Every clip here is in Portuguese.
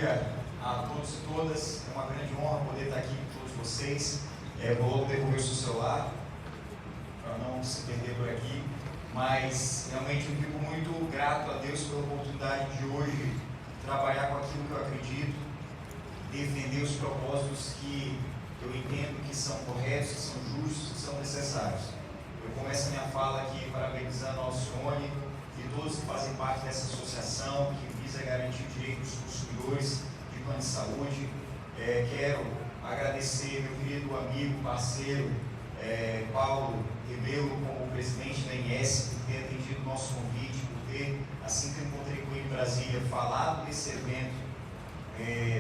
dia a todos e todas. É uma grande honra poder estar aqui com todos vocês. Vou logo devolver o seu celular, para não se perder por aqui. Mas realmente eu fico muito grato a Deus pela oportunidade de hoje trabalhar com aquilo que eu acredito, defender os propósitos que eu entendo que são corretos, que são justos, que são necessários. Eu começo a minha fala aqui parabenizando ao Alcione e todos que fazem parte dessa associação que visa garantir o direito dos consumidores de plano de saúde. Quero agradecer meu querido amigo, parceiro, Paulo Rebelo, como presidente da INS, por ter atendido o nosso convite, por ter, assim que eu encontrei com ele em Brasília, falado desse evento,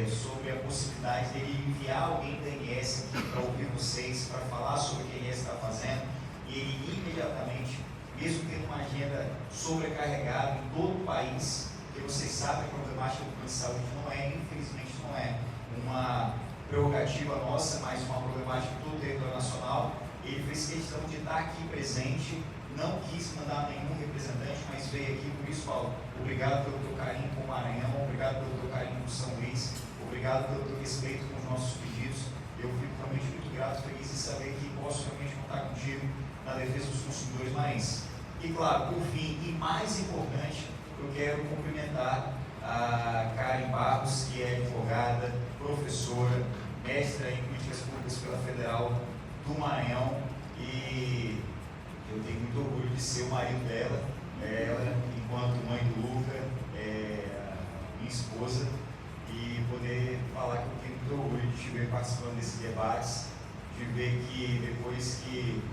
sobre a possibilidade dele enviar alguém da INS aqui para ouvir vocês, para falar sobre o que a INS está fazendo, e ele imediatamente, mesmo tendo uma agenda sobrecarregada em todo o país, porque vocês sabem que a problemática do plano de saúde infelizmente não é uma prerrogativa nossa, mas uma problemática do território nacional. Ele fez questão de estar aqui presente, não quis mandar nenhum representante, mas veio aqui. Por isso, Paulo, obrigado pelo teu carinho com o Maranhão, obrigado pelo teu carinho com o São Luís, obrigado pelo teu respeito com os nossos pedidos. Eu fico realmente muito grato, feliz em saber que posso realmente contar contigo na defesa dos consumidores maranhenses. E claro, por fim, e mais importante, eu quero cumprimentar a Karen Barros, que é advogada, professora, mestra em políticas públicas pela Federal do Maranhão, e eu tenho muito orgulho de ser o marido dela, ela, enquanto mãe do Luca, minha esposa, e poder falar que eu tenho muito orgulho de te ver participando desses debates, de ver que depois que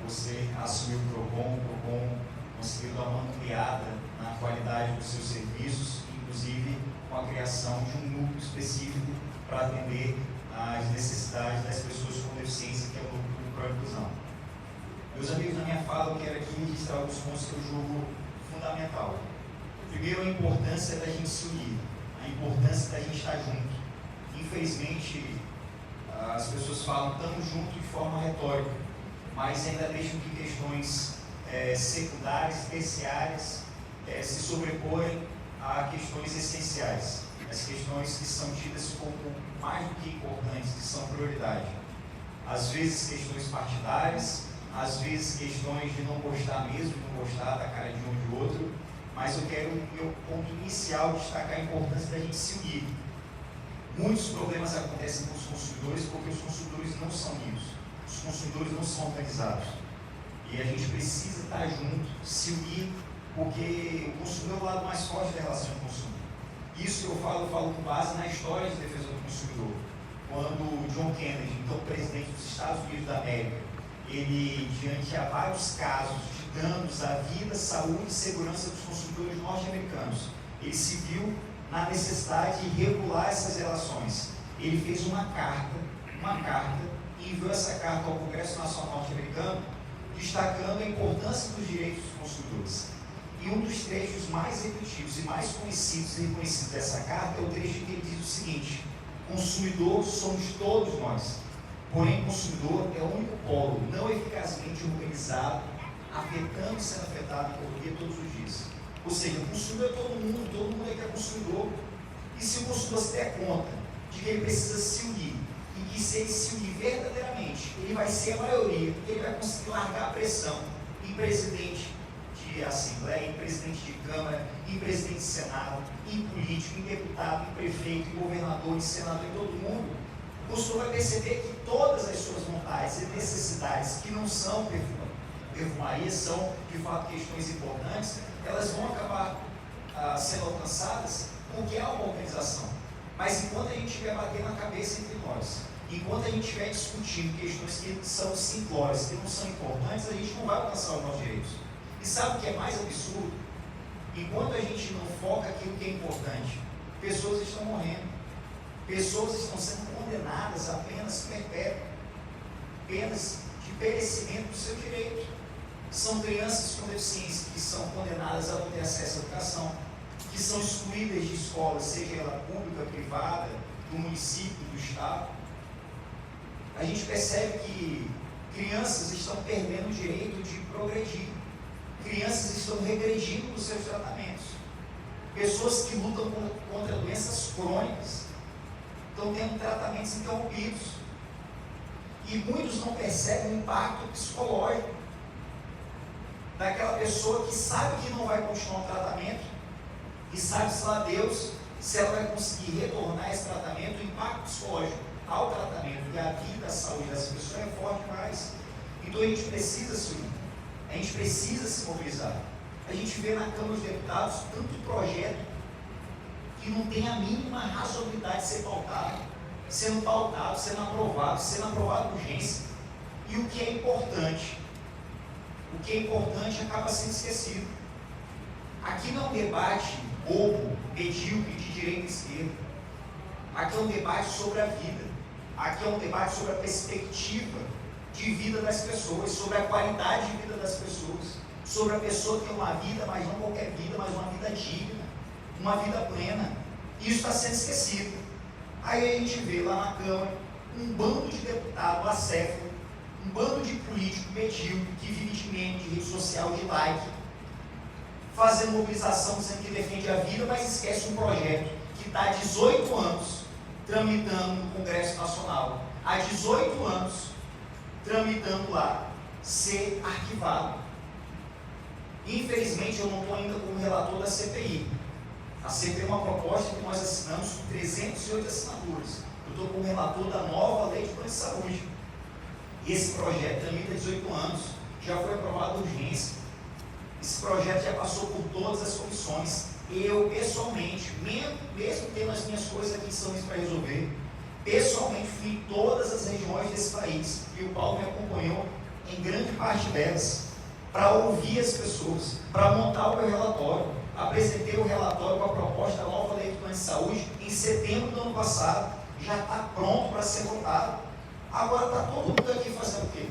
você assumiu o PROCON conseguiu dar uma ampliada na qualidade dos seus serviços, inclusive com a criação de um núcleo específico para atender às necessidades das pessoas com deficiência, que é o núcleo pró-inclusão. Meus amigos, na minha fala eu quero aqui registrar alguns pontos que eu julgo fundamental. Primeiro, a importância da gente se unir, a importância da gente estar junto. Infelizmente, as pessoas falam estamos juntos de forma retórica, mas ainda deixam que questões secundárias, terciárias, se sobrepõem a questões essenciais, as questões que são tidas como mais do que importantes, que são prioridade. Às vezes questões partidárias, às vezes questões de não gostar mesmo, de não gostar da cara de um ou de outro, mas eu quero, no meu ponto inicial, destacar a importância da gente se unir. Muitos problemas acontecem com os consumidores porque os consumidores não são unidos, os consumidores não são organizados. E a gente precisa estar junto, se unir, porque o consumidor é o lado mais forte da relação de consumo. Isso eu falo com base na história de defesa do consumidor. Quando John Kennedy, então presidente dos Estados Unidos da América, ele, diante a vários casos de danos à vida, saúde e segurança dos consumidores norte-americanos, ele se viu na necessidade de regular essas relações. Ele fez uma carta, e enviou essa carta ao Congresso Nacional norte-americano, destacando a importância dos direitos dos consumidores. E um dos trechos mais repetidos e mais conhecidos e reconhecidos dessa carta é o trecho que ele diz o seguinte: consumidor somos todos nós, porém consumidor é o único polo não eficazmente organizado, afetando e sendo afetado por dia todos os dias. Ou seja, o consumidor é todo mundo é que é consumidor. E se o consumidor se der conta de que ele precisa se unir, e que se ele se unir verdadeiramente, ele vai ser a maioria, ele vai conseguir largar a pressão em presidente de Assembleia, em presidente de Câmara, em presidente de Senado, em político, em deputado, em prefeito, em governador, em senador, em todo mundo, o consumidor vai perceber que todas as suas vontades e necessidades, que não são perfumaria, são de fato questões importantes, elas vão acabar sendo alcançadas porque há uma organização. Mas enquanto a gente estiver batendo a cabeça entre nós, enquanto a gente estiver discutindo questões que são simplórias, que não são importantes, a gente não vai alcançar os nossos direitos. E sabe o que é mais absurdo? Enquanto a gente não foca aquilo que é importante, pessoas estão morrendo, pessoas estão sendo condenadas a penas perpétuas, penas de perecimento do seu direito. São crianças com deficiência que são condenadas a não ter acesso à educação, que são excluídas de escolas, seja ela pública, privada, do município, do estado. A gente percebe que crianças estão perdendo o direito de progredir, crianças estão regredindo nos seus tratamentos, pessoas que lutam contra doenças crônicas, estão tendo tratamentos interrompidos. E muitos não percebem o impacto psicológico daquela pessoa que sabe que não vai continuar o tratamento e sabe-se lá Deus se ela vai conseguir retornar esse tratamento. O impacto psicológico ao tratamento e à vida, à saúde dessa pessoa é forte demais. Então a gente precisa se unir, a gente precisa se mobilizar. A gente vê na Câmara dos Deputados tanto projeto que não tem a mínima razoabilidade de ser pautado, sendo aprovado com urgência. E o que é importante acaba sendo esquecido. Aqui não é um debate bobo, medíocre, de direita e esquerda. Aqui é um debate sobre a vida. Aqui é um debate sobre a perspectiva de vida das pessoas, sobre a qualidade de vida das pessoas, sobre a pessoa ter uma vida, mas não qualquer vida, mas uma vida digna, uma vida plena. Isso está sendo esquecido. Aí a gente vê lá na Câmara um bando de deputados acéfalo, um bando de político medíocre que vive de meme, de rede social, de like, fazendo mobilização dizendo que defende a vida, mas esquece um projeto que está há 18 anos tramitando no Congresso Nacional, há 18 anos tramitando lá, ser arquivado. Infelizmente eu não estou ainda como relator da CPI. A CPI é uma proposta que nós assinamos com 308 assinaturas. Eu estou como relator da nova lei de plano de saúde. E esse projeto tramita há 18 anos, já foi aprovado de urgência. Esse projeto já passou por todas as comissões. Eu, pessoalmente, mesmo tendo as minhas coisas aqui em São Luís para resolver, pessoalmente fui em todas as regiões desse país, e o Paulo me acompanhou em grande parte delas, para ouvir as pessoas, para montar o meu relatório. Apresentei o relatório com a proposta da nova lei de plano de saúde em setembro do ano passado, já está pronto para ser votado. Agora está todo mundo aqui fazendo o quê?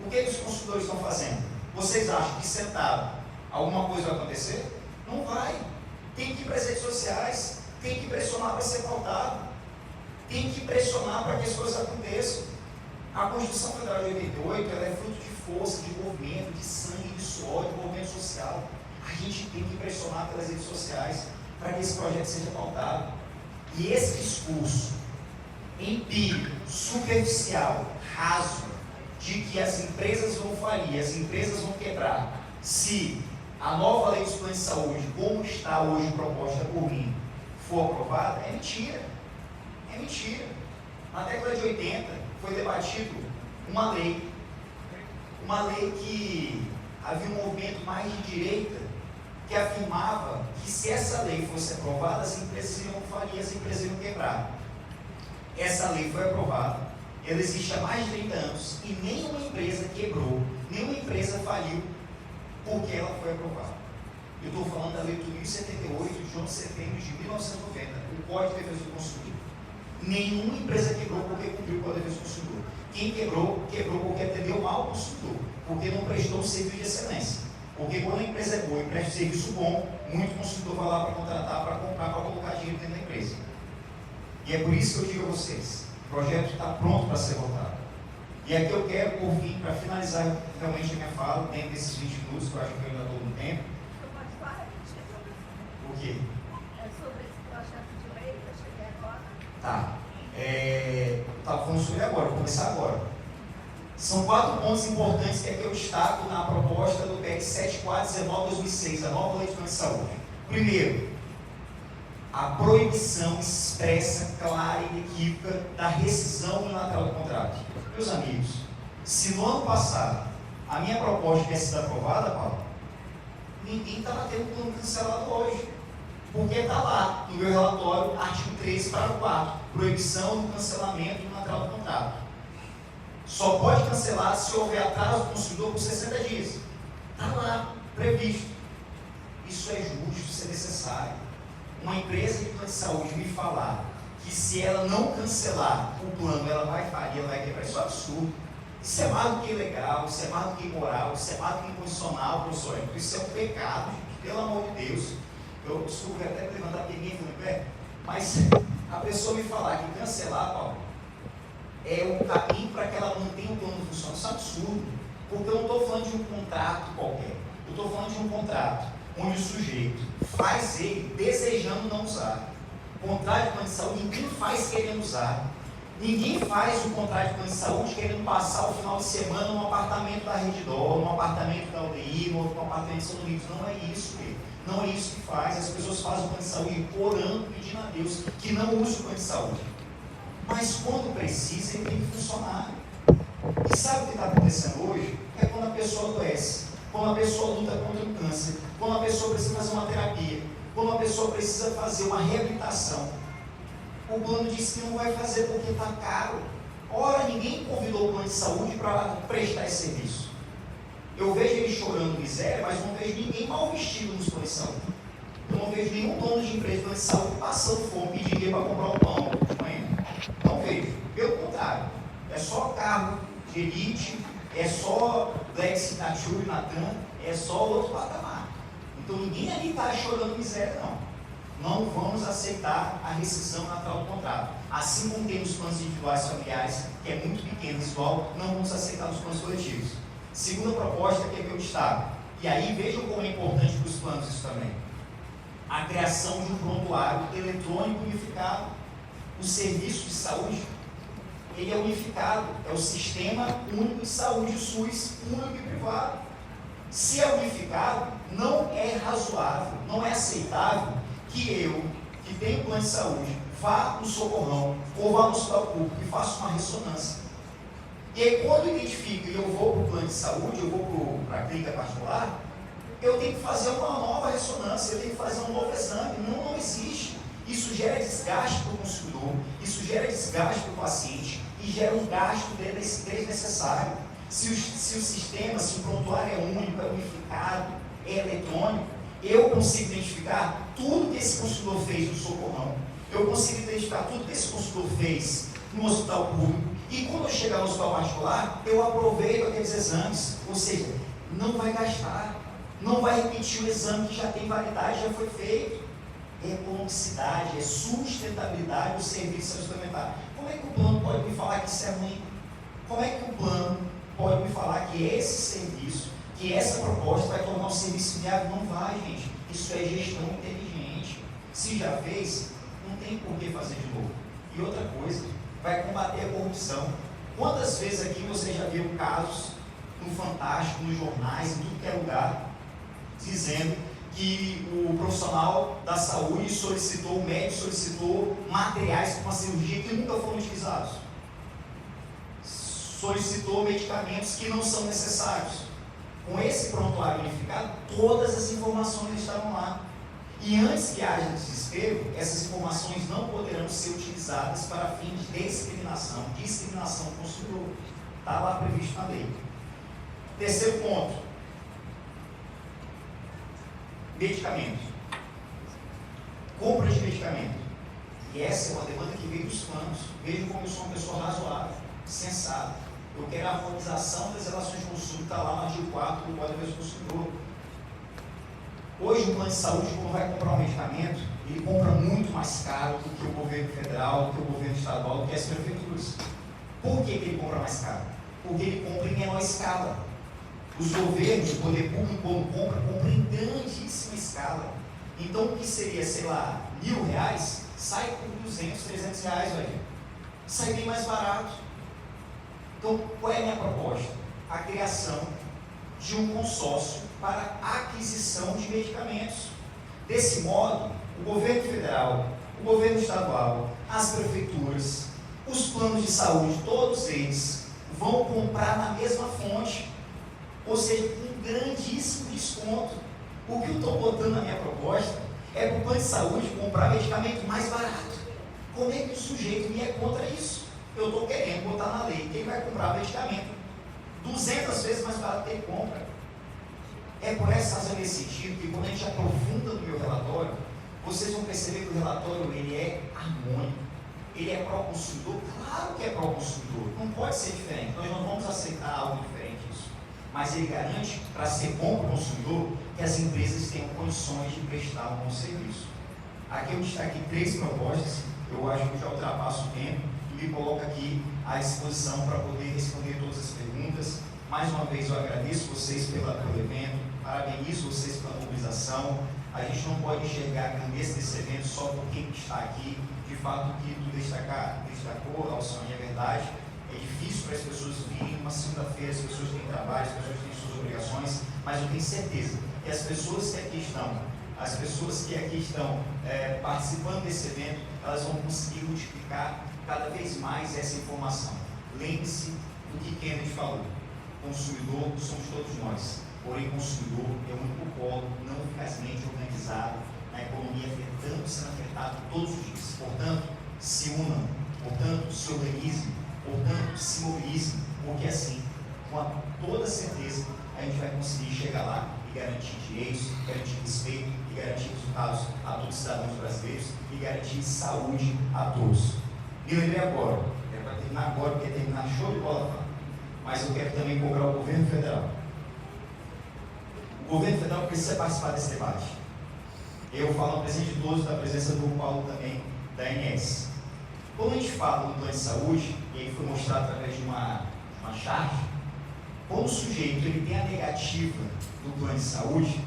O que os consultores estão fazendo? Vocês acham que sentado alguma coisa vai acontecer? Não vai. Tem que ir para as redes sociais, tem que pressionar para ser pautado, tem que pressionar para que as coisas aconteçam. A Constituição Federal de 88 ela é fruto de força, de movimento, de sangue, de suor, de movimento social. A gente tem que pressionar pelas redes sociais para que esse projeto seja pautado. E esse discurso empírico, superficial, raso, de que as empresas vão falir, as empresas vão quebrar, se a nova lei dos planos de saúde, como está hoje proposta por mim, for aprovada, é mentira. É mentira. Na década de 80 foi debatido uma lei que havia um movimento mais de direita que afirmava que se essa lei fosse aprovada, as empresas iriam falir, as empresas iriam quebrar. Essa lei foi aprovada, ela existe há mais de 30 anos e nenhuma empresa quebrou, nenhuma empresa faliu porque ela foi aprovada. Eu estou falando da Lei 8.078 de 11 de setembro de 1990, o Código de Defesa do Consumidor. Nenhuma empresa quebrou porque cumpriu com a defesa do consumidor. Quem quebrou porque atendeu mal o consumidor, porque não prestou um serviço de excelência. Porque quando a empresa é boa e presta um serviço bom, muito consumidor vai lá para contratar, para comprar, para colocar dinheiro dentro da empresa. E é por isso que eu digo a vocês, o projeto está pronto para ser votado. E aqui eu quero, por fim, para finalizar realmente a minha fala, dentro desses 20 minutos, que eu acho que eu ainda estou no tempo. O quê? É sobre esse projeto de lei que eu cheguei agora. Tá. Vamos sobre agora, vou começar agora. São 4 pontos importantes que aqui eu destaco na proposta do PEC 7419/2006, a nova lei de plano de saúde. Primeiro, a proibição expressa, clara e inequívoca da rescisão unilateral do contrato. Meus amigos, se no ano passado a minha proposta tivesse sido aprovada, Paulo, ninguém estava tendo um plano cancelado hoje. Porque está lá no meu relatório, artigo 13, parágrafo 4, proibição do cancelamento unilateral do contrato. Só pode cancelar se houver atraso do consumidor por 60 dias. Está lá, previsto. Isso é justo, isso é necessário. Uma empresa de plano de saúde me falar que se ela não cancelar o plano, ela vai falir, ela vai quebrar, isso é um absurdo. Isso é mais do que ilegal, isso é mais do que imoral, isso é mais do que inconstitucional, professor. Isso é um pecado, gente, pelo amor de Deus. Eu desculpe até me levantar porque ninguém foi no pé, mas a pessoa me falar que cancelar, Paulo, é o caminho para que ela mantenha o plano funcionando, isso é absurdo, porque eu não estou falando de um contrato qualquer, eu estou falando de um contrato onde o sujeito faz ele desejando não usar. Contrato de plano de saúde ninguém faz querendo usar. Ninguém faz o contrato de plano de saúde querendo passar o final de semana num apartamento da Redditor, num apartamento da UDI, num apartamento de São Luís. Não é isso, querido. Não é isso que faz. As pessoas fazem o plano de saúde orando, pedindo a Deus que não use o plano de saúde. Mas quando precisa, ele tem que funcionar. E sabe o que está acontecendo hoje? É quando a pessoa adoece, quando a pessoa luta contra o câncer, quando a pessoa precisa fazer uma terapia, quando a pessoa precisa fazer uma reabilitação. O plano diz que não vai fazer porque está caro. Ora, ninguém convidou o plano de saúde para prestar esse serviço. Eu vejo ele chorando miséria, mas não vejo ninguém mal vestido nos planos de saúde. Eu não vejo nenhum dono de empresa de plano de saúde passando fome, pedindo dinheiro para comprar um pão de manhã. Não vejo. Pelo contrário, é só carro de elite, é só Lex, Nature e Natan, é só outro patamar. Então ninguém ali está chorando miséria, não. Não vamos aceitar a rescisão natural do contrato. Assim como tem nos planos individuais familiares, que é muito pequeno, visual, não vamos aceitar nos planos coletivos. Segunda proposta, que é meu destaque. E aí vejam como é importante para os planos isso também. A criação de um prontuário eletrônico unificado. O serviço de saúde, ele é unificado. É o Sistema Único de Saúde, o SUS, público e privado. Se é unificado, não é razoável, não é aceitável que eu, que tenho plano de saúde, vá no socorrão ou vá no hospital público e faça uma ressonância. E aí, quando eu identifico e eu vou para o plano de saúde, eu vou para a clínica particular, eu tenho que fazer uma nova ressonância, eu tenho que fazer um novo exame. Não existe. Isso gera desgaste para o consumidor, isso gera desgaste para o paciente e gera um gasto desnecessário. Se o sistema, se o prontuário é único, é unificado, é eletrônico, eu consigo identificar tudo que esse consumidor fez no socorrão, eu consigo identificar tudo que esse consumidor fez no hospital público, e quando eu chegar no hospital particular, eu aproveito aqueles exames, ou seja, não vai gastar, não vai repetir o exame que já tem validade, já foi feito. É economicidade, é sustentabilidade do serviço suplementar. Como é que o plano pode me falar que isso é ruim? Como é que o plano pode me falar que esse serviço, que essa proposta vai tornar o serviço viável? Não vai, gente. Isso é gestão inteligente. Se já fez, não tem por que fazer de novo. E outra coisa, vai combater a corrupção. Quantas vezes aqui você já viu casos no Fantástico, nos jornais, em tudo que é lugar, dizendo que o profissional da saúde solicitou, o médico solicitou materiais para uma cirurgia que nunca foram utilizados. Solicitou medicamentos que não são necessários. Com esse prontuário unificado, todas as informações estavam lá. E antes que haja desespero, essas informações não poderão ser utilizadas para fins de discriminação do consumidor. Está lá previsto na lei. Terceiro ponto. Medicamento. Compra de medicamento. E essa é uma demanda que veio dos planos. Vejam como eu sou uma pessoa razoável, sensata. Eu quero a harmonização das relações de consumo, está lá no artigo 4 do Código do Consumidor. Hoje o plano de saúde, quando vai comprar um medicamento, ele compra muito mais caro do que o governo federal, do que o governo estadual, do que as prefeituras. Por que ele compra mais caro? Porque ele compra em menor escala. Os governos, o poder público, quando compra em grandíssima escala. Então, o que seria, sei lá, R$1.000, sai por R$200, R$300, olha. Sai bem mais barato. Então, qual é a minha proposta? A criação de um consórcio para aquisição de medicamentos. Desse modo, o governo federal, o governo estadual, as prefeituras, os planos de saúde, todos eles vão comprar na mesma fonte, ou seja, com grandíssimo desconto. O que eu estou botando na minha proposta é para o plano de saúde comprar medicamento mais barato. Como é que o sujeito me é contra isso? Eu estou querendo botar na lei que ele vai comprar medicamento 200 vezes mais barato que ele compra. É por essa razão, nesse sentido, que quando a gente aprofunda no meu relatório, vocês vão perceber que o relatório ele é harmônico, ele é pró-consumidor. Claro que é pró-consumidor, não pode ser diferente, nós não vamos aceitar algo diferente disso. Mas ele garante, para ser bom para o consumidor, que as empresas tenham condições de prestar um bom serviço. Aqui eu destaquei 3 propostas, eu acho que já ultrapasso o tempo, e me coloco aqui à disposição para poder responder todas as perguntas. Mais uma vez eu agradeço vocês pelo evento, parabenizo vocês pela mobilização, a gente não pode enxergar a grandeza desse evento só por quem está aqui. De fato, o que tu destacou, Alcione, é verdade. É difícil para as pessoas virem uma segunda-feira, as pessoas têm trabalho, as pessoas têm suas obrigações, mas eu tenho certeza que as pessoas que aqui estão participando desse evento, elas vão conseguir multiplicar cada vez mais essa informação. Lembre-se do que Kennedy falou: consumidor somos todos nós, porém consumidor é o único polo não eficazmente organizado na economia, sendo afetado todos os dias. Portanto, se unam, portanto, se organizem, portanto, se mobilizem, porque assim, com toda certeza, a gente vai conseguir chegar lá e garantir direitos, garantir respeito e garantir resultados a todos os cidadãos brasileiros e garantir saúde a todos. Me lembrei agora, era para terminar agora, porque terminar show de bola, mas eu quero também cobrar o governo federal. O governo federal precisa participar desse debate. Eu falo no presente de todos, da presença do Paulo também, da ANS. Quando a gente fala do plano de saúde, e aí foi mostrado através de uma charte, quando o sujeito ele tem a negativa do plano de saúde,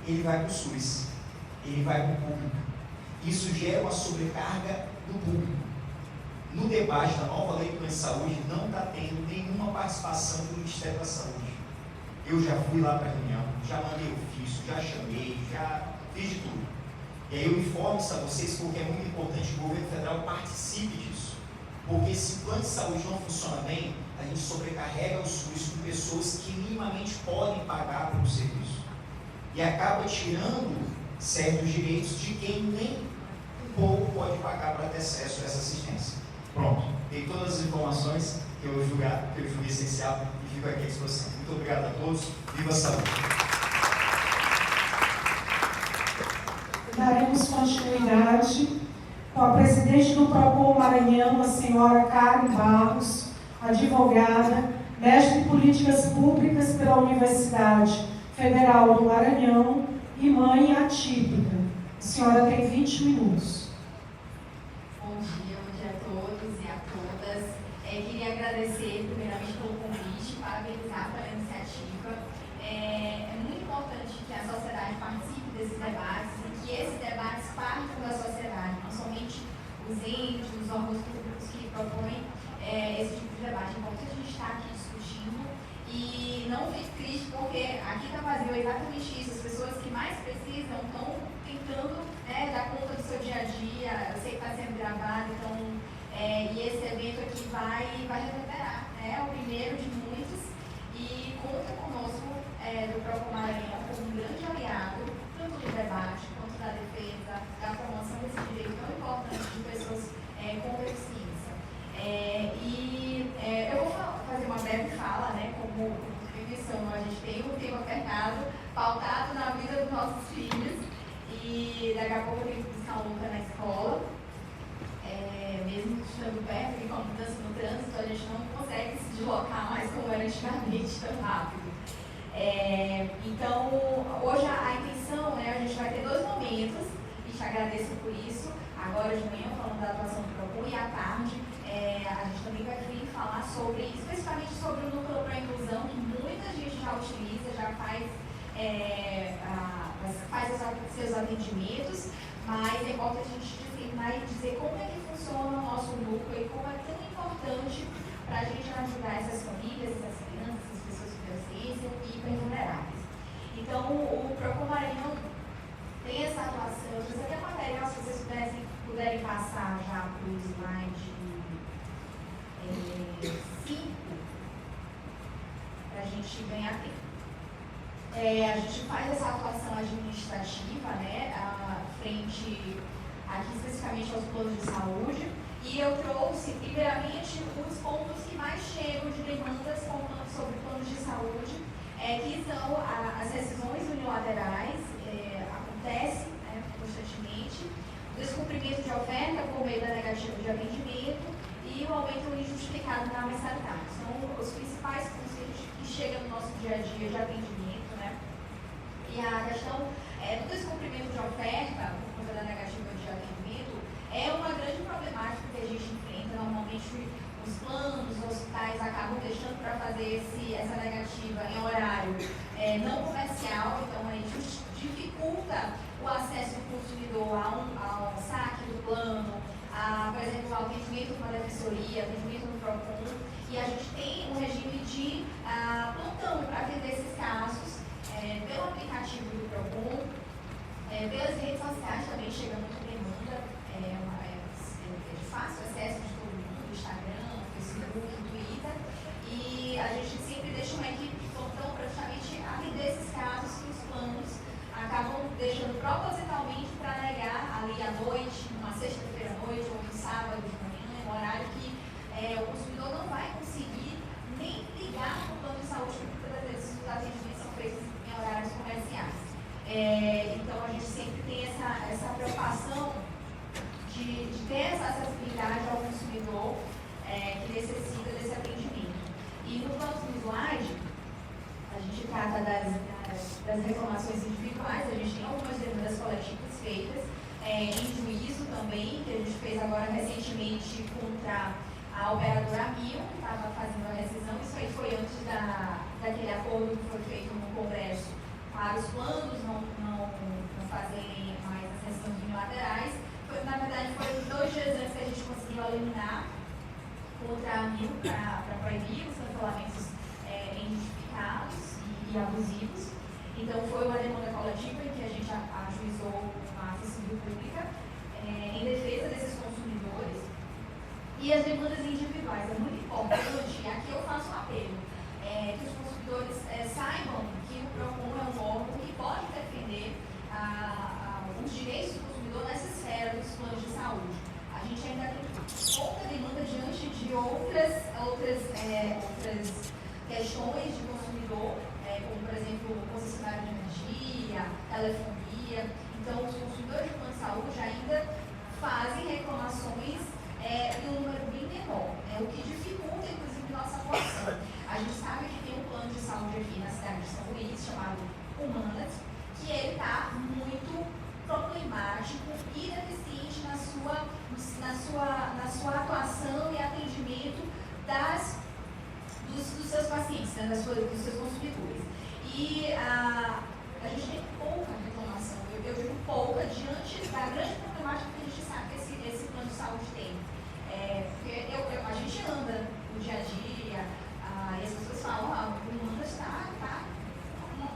ele vai para o SUS, ele vai para o público. Isso gera uma sobrecarga do público. No debate da nova lei do plano de saúde, não está tendo nenhuma participação do Ministério da Saúde. Eu já fui lá para a reunião, já mandei ofício, já chamei, já fiz de tudo. E aí eu informo isso a vocês porque é muito importante que o governo federal participe disso. Porque se o plano de saúde não funciona bem, a gente sobrecarrega o SUS com pessoas que minimamente podem pagar pelo serviço. E acaba tirando certos direitos de quem nem um pouco pode pagar para ter acesso a essa assistência. Pronto, dei todas as informações que eu julguei essencial e fico aqui à disposição. Muito obrigado a todos. Viva a saúde! Daremos continuidade com a presidente do PROCON Maranhão, a senhora Karen Barros, advogada, mestre em políticas públicas pela Universidade Federal do Maranhão e mãe atípica. A senhora tem 20 minutos. Bom dia a todos e a todas. Queria agradecer primeiramente pelo convite, parabenizar pela iniciativa. É muito importante que a sociedade participe desses debates e que esses debates partam da sociedade, não somente os entes, os órgãos públicos que propõem esse tipo de debate. É importante a gente estar aqui discutindo e não fique triste porque aqui está vazio exatamente isso. As pessoas que mais precisam estão tentando dar conta do seu dia a dia. Eu sei que está sendo gravado, então, e esse evento aqui vai reverberar. É o primeiro de muitos e conta conosco do PROCON Maranhão como um grande aliado, tanto do debate quanto da defesa, da promoção desse direito tão importante de pessoas com deficiência. Eu vou fazer uma breve fala, como definição, a gente tem um tempo apertado, pautado na vida dos nossos filhos, e daqui a pouco eu tenho que buscar um Luca na escola, mesmo estando perto, e com a mudança no trânsito, a gente não consegue se deslocar mais como era antigamente tão rápido. Então, hoje a intenção, a gente vai ter 2 momentos, e te agradeço por isso, agora de manhã falando da atuação do PROCON e à tarde, a gente também vai vir falar especificamente sobre o núcleo para a inclusão, que muita gente já utiliza, já faz os seus atendimentos, mas é importante a gente terminar e dizer como é que funciona o nosso núcleo e como é tão importante para a gente ajudar essas famílias, essas crianças, essas pessoas com deficiência e hipervulneráveis. Então, o PROCON Maranhão tem essa atuação. Eu trouxe aqui a material, se vocês puderem passar já para o slide 5, para a gente ganhar tempo. A gente faz essa atuação administrativa, frente aqui especificamente aos planos de saúde, e eu trouxe primeiramente os pontos que mais chegam de demandas sobre planos de saúde, que são as rescisões unilaterais, acontece constantemente, o descumprimento de oferta por meio da negativa de atendimento e o aumento injustificado na mensalidade. São os principais conceitos que chegam no nosso dia a dia de atendimento, E a questão do descumprimento de oferta, por conta da negativa de atendimento, é uma grande problemática que a gente enfrenta. Normalmente, os planos, os hospitais acabam deixando para fazer essa negativa em horário não comercial, então aí dificulta o acesso do consumidor ao saque do plano, por exemplo, ao atendimento de uma defensoria, atendimento no PROCON, e a gente tem um regime de plantão para atender esses casos pelo aplicativo do PROCON, pelas redes sociais também chega muita demanda, de fácil acesso de todo mundo, Instagram, Facebook, Twitter, e a gente sempre deixa uma equipe de plantão para justamente atender esses casos que os planos acabam deixando propositalmente para negar ali à noite, numa sexta-feira à noite ou no sábado de manhã, em um horário que o consumidor não vai conseguir nem ligar para o plano de saúde, porque muitas vezes os atendimentos são feitos em horários comerciais. Então a gente sempre tem essa preocupação de ter essa acessibilidade ao consumidor que necessita desse atendimento. E no próximo slide, a gente trata das reclamações individuais, a gente tem algumas demandas coletivas feitas, em juízo também, que a gente fez agora recentemente contra a operadora Amil, que estava fazendo a rescisão. Isso aí foi antes daquele acordo que foi feito no Congresso para os planos não fazerem mais as rescisões unilaterais. Na verdade, foi 2 dias antes que a gente conseguiu eliminar contra a Amil para proibir os cancelamentos injustificados e abusivos. Então, foi uma demanda coletiva em que a gente ajuizou uma ação civil pública em defesa desses consumidores. E as demandas individuais, é muito importante, e aqui eu faço um apelo, que os consumidores saibam que o PROCON é um órgão que pode defender os direitos do consumidor nessa esfera dos planos de saúde. A gente ainda tem pouca demanda diante de outras questões de consumidor, como, por exemplo, concessionário de energia, telefonia. Então, os consumidores de plano de saúde ainda fazem reclamações em um número bem menor, o que dificulta, inclusive, nossa atuação. A gente sabe que tem um plano de saúde aqui na cidade de São Luís, chamado Humanas, que ele está muito problemático e deficiente na sua atuação e atendimento dos seus pacientes, né, dos seus consumidores. E a gente tem pouca reclamação, eu digo pouca, diante da grande problemática que a gente sabe que esse plano de saúde tem. Porque a gente anda no dia a dia, e as pessoas falam, o mundo está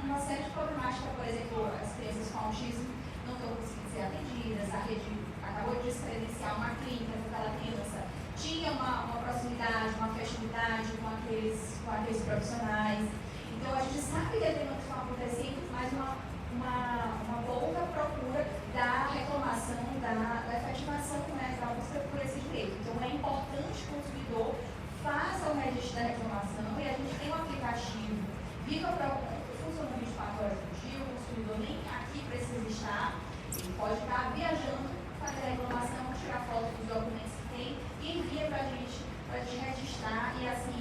uma série de problemáticas, por exemplo, as crianças com autismo não estão conseguindo ser atendidas, a rede acabou de descredenciar uma clínica porque aquela criança tinha uma proximidade, uma afetividade com aqueles profissionais. Então a gente sabe que as demandas estão acontecendo, mas uma pouca procura da reclamação, da efetivação, né, da busca por esse direito. Então é importante que o consumidor faça o registro da reclamação, e a gente tem um aplicativo Viva PROCON, que funciona 24 horas por dia, o consumidor nem aqui precisa estar, ele pode estar viajando, fazer a reclamação, tirar foto dos documentos que tem e envia para a gente registrar e assim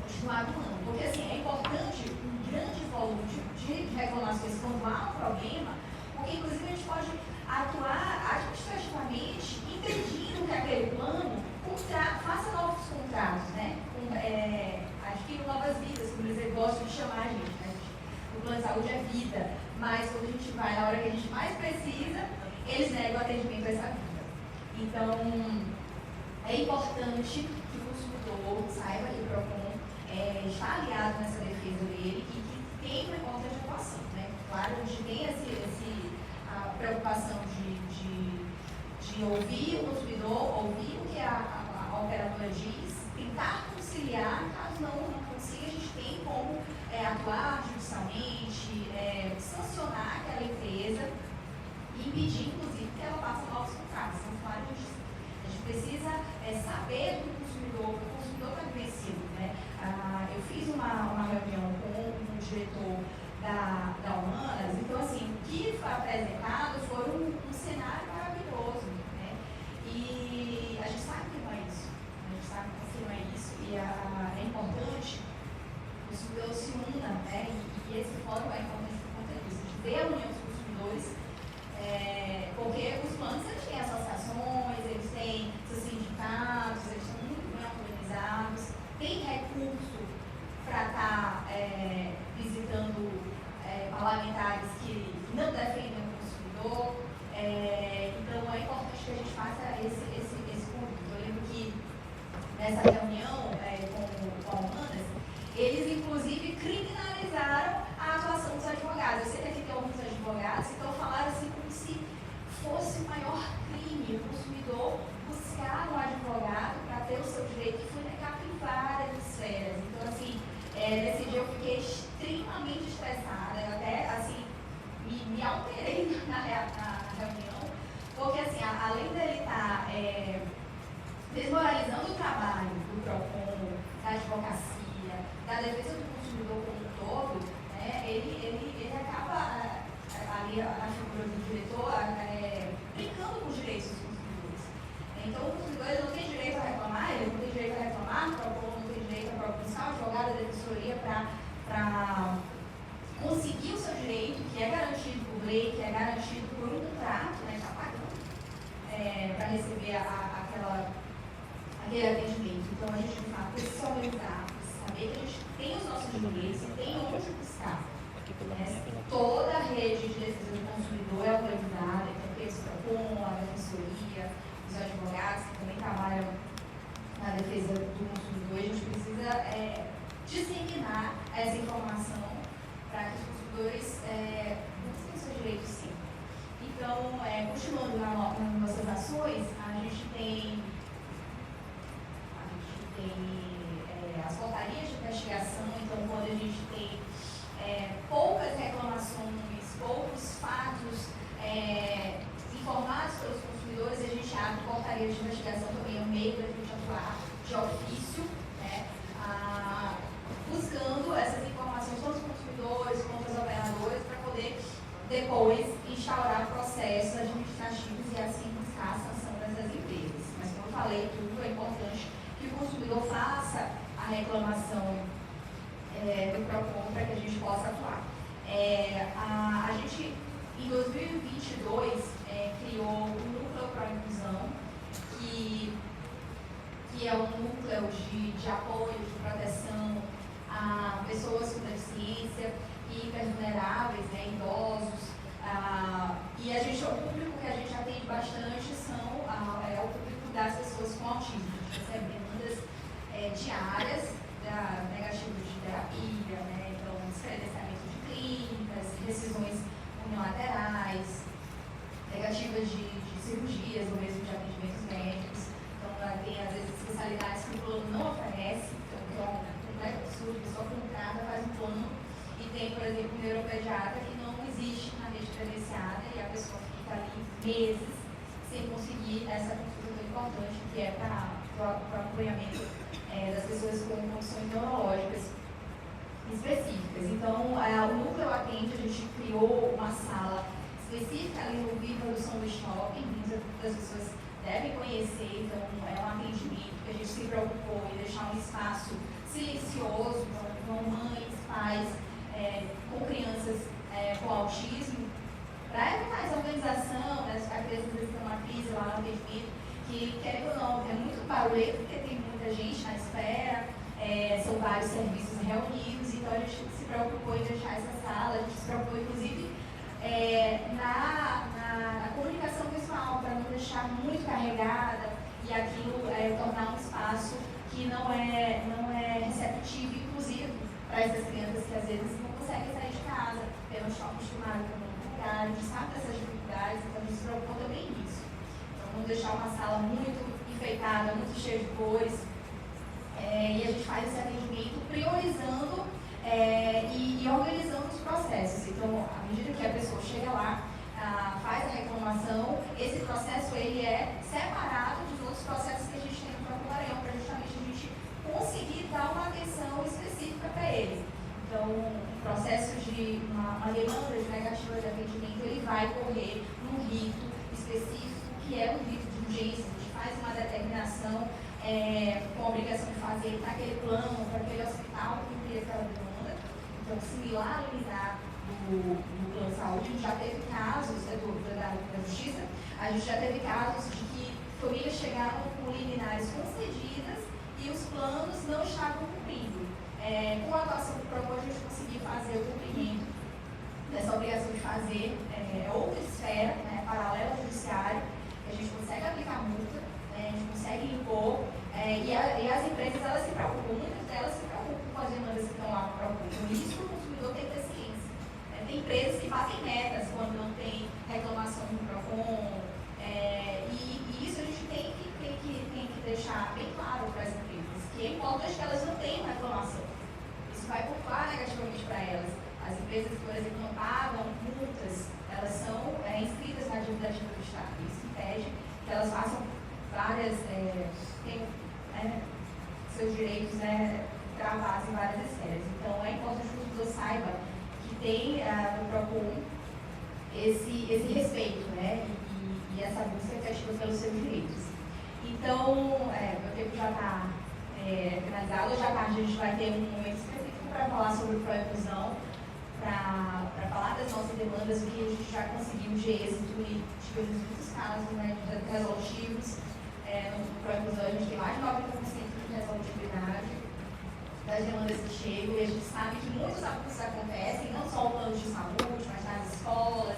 continuar atuando. Porque assim, é importante um grande volume de reclamações quando há um problema, porque inclusive a gente pode atuar administrativamente impedindo que aquele plano faça novos contratos, né? Adquira novas vidas, como eles gostam de chamar a gente, né? O plano de saúde é vida, mas quando a gente vai na hora que a gente mais precisa, eles negam o atendimento a essa vida. Então, é importante que o consumidor saiba que o PROCON está aliado nessa defesa dele e que tem uma importante atuação, né? Claro, a gente tem a preocupação de ouvir o consumidor, ouvir o que a operadora diz, tentar conciliar, caso não consiga, a gente tem como atuar judicialmente, sancionar aquela empresa e impedir, inclusive, que ela faça novos contratos. Então, claro, a gente precisa saber do consumidor, o consumidor está vencido, né? Eu fiz uma reunião com o diretor da Humanas, então, assim, o que foi apresentado foi um cenário maravilhoso, né? E a gente sabe que não é isso, e é importante que o consumidor se una, né? E esse fórum é importante por conta disso, de ver a união dos consumidores, porque os planos eles têm associações, eles têm seus sindicatos, eles estão muito bem organizados, tem recurso para estar visitando faça esse convite. Eu lembro que nessa reunião com a Humanas, eles inclusive criminalizaram a atuação dos advogados. Eu sei que aqui tem alguns advogados, então falaram assim como se fosse o maior crime o consumidor buscar um advogado para ter o seu direito, que foi negado em várias esferas. Então, assim, nesse dia eu fiquei extremamente estressada, eu até, assim, me alterei na reunião, porque, assim, além dele estar desmoralizando o trabalho do PROCON, da advocacia, da defesa do consumidor como um todo, né, ele acaba, ali, a figura do diretor, brincando com os direitos dos consumidores. Então, o consumidor não tem direito a reclamar, ele não tem direito a reclamar, o PROCON não tem direito a procurar o advogado da defensoria para conseguir o seu direito, que é garantido por lei, que é garantido por um contrato, né, está pagando, para receber aquele atendimento. Então, a gente, de fato, precisa se organizar, precisa saber que a gente tem os nossos direitos e tem onde buscar. Toda a rede de defesa do consumidor é organizada, então tem o PROCON, a defensoria, os advogados que também trabalham na defesa do consumidor. A gente precisa disseminar essa informação para que os consumidores busquem seus direitos, sim. Então, continuando nas nossas ações, a gente tem as portarias de investigação. Então, quando a gente tem poucas reclamações, poucos fatos informados pelos consumidores, a gente abre portarias de investigação também, é um meio da gente atuar de ofício, né, buscando essas informações tanto dos consumidores quanto dos operadores, para poder depois instaurar processos administrativos e assim buscar a sanção dessas empresas. Mas, como eu falei, tudo é importante que o consumidor faça a reclamação do PROCON para que a gente possa atuar. A gente, em 2022, criou o Núcleo Pro-Inclusão, que é um núcleo de apoio, de proteção a pessoas com deficiência e hipervulneráveis, né, idosos. E o público que a gente atende bastante é o público das pessoas com autismo. A gente recebe demandas diárias, negativos de terapia, né, então descredenciamento de clínicas, decisões unilaterais, negativas de cirurgias ou mesmo de atendimentos médicos. Então, tem às vezes especialidades que o plano não oferece, então é um completo absurdo, a pessoa contrata, faz um plano e tem, por exemplo, um neuropediatra que não existe na rede credenciada e a pessoa fica ali meses sem conseguir essa consulta tão importante que é para o acompanhamento das pessoas com condições neurológicas específicas. Então, o núcleo atende, a gente criou uma sala específica ali no Viva do São Luís Shopping, muitas das pessoas devem conhecer, então é um atendimento que a gente se preocupou em deixar um espaço silencioso, com mães, pais, com crianças com autismo, para evitar essa organização, né, a criança às vezes tem uma crise lá no atendimento, que, querendo ou não, é muito barulhento, porque tem muita gente na espera, são vários serviços reunidos, então a gente se preocupou em deixar essa sala, a gente se preocupou, inclusive, na comunicação visual, para não deixar muito carregada e aquilo tornar um espaço que não é receptivo e inclusivo para essas crianças que às vezes não conseguem sair de casa, porque não estão acostumadas com o lugar, a gente sabe dessas dificuldades, então a gente se preocupou também nisso. Então, não deixar uma sala muito enfeitada, muito cheia de cores, e a gente faz esse atendimento priorizando e organizando os processos. Então, à medida que a pessoa chega lá, faz a reclamação, esse processo ele é separado dos outros processos que a gente tem no Procuração, para justamente a gente conseguir dar uma atenção específica para ele. Então, o processo de uma demanda de negativa de atendimento, ele vai correr num rito específico, que é um rito de urgência. A gente faz uma determinação com a obrigação de fazer para aquele plano, para aquele hospital que cumprir aquela demanda. Então, similar ao liminar do plano de saúde, a gente já teve casos, da justiça, a gente já teve casos de que famílias chegaram com liminares concedidas e os planos não estavam cumprindo. Com a atuação do PROCON, a gente conseguiu fazer o cumprimento dessa obrigação de fazer outra esfera, né, paralela ao judiciário, que a gente consegue aplicar empresas que, por exemplo, não pagam multas, elas são inscritas na dívida ativa do Estado. Isso impede que elas façam várias, tenham seus direitos travados em várias esferas. Então, é importante que o consumidor saiba que tem no PROCON esse respeito, e essa busca efetiva pelos seus direitos. Então, meu tempo já está finalizado. Hoje à tarde a gente vai ter um momento específico para falar sobre o Pro-Inclusão, para falar das nossas demandas, o que a gente já conseguiu de êxito e tivemos muitos casos resolutivos. No Pro-Inclusão a gente tem mais de 90% de resolutividade das demandas que chegam, e a gente sabe que muitos abusos acontecem, não só no plano de saúde, mas nas escolas.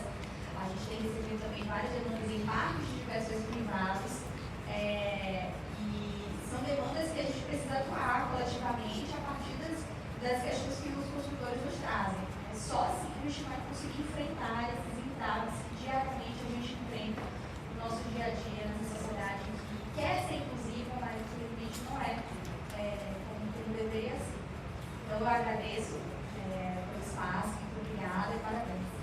A gente tem recebido também várias demandas em parques de diversões privados, e são demandas que a gente precisa atuar coletivamente a partir das questões que os consumidores nos trazem. Só assim que a gente vai conseguir enfrentar esses entraves que diariamente a gente enfrenta no nosso dia a dia, nessa sociedade que quer ser inclusiva, mas infelizmente não como deveria ser. Então eu agradeço pelo espaço, muito obrigada e parabéns.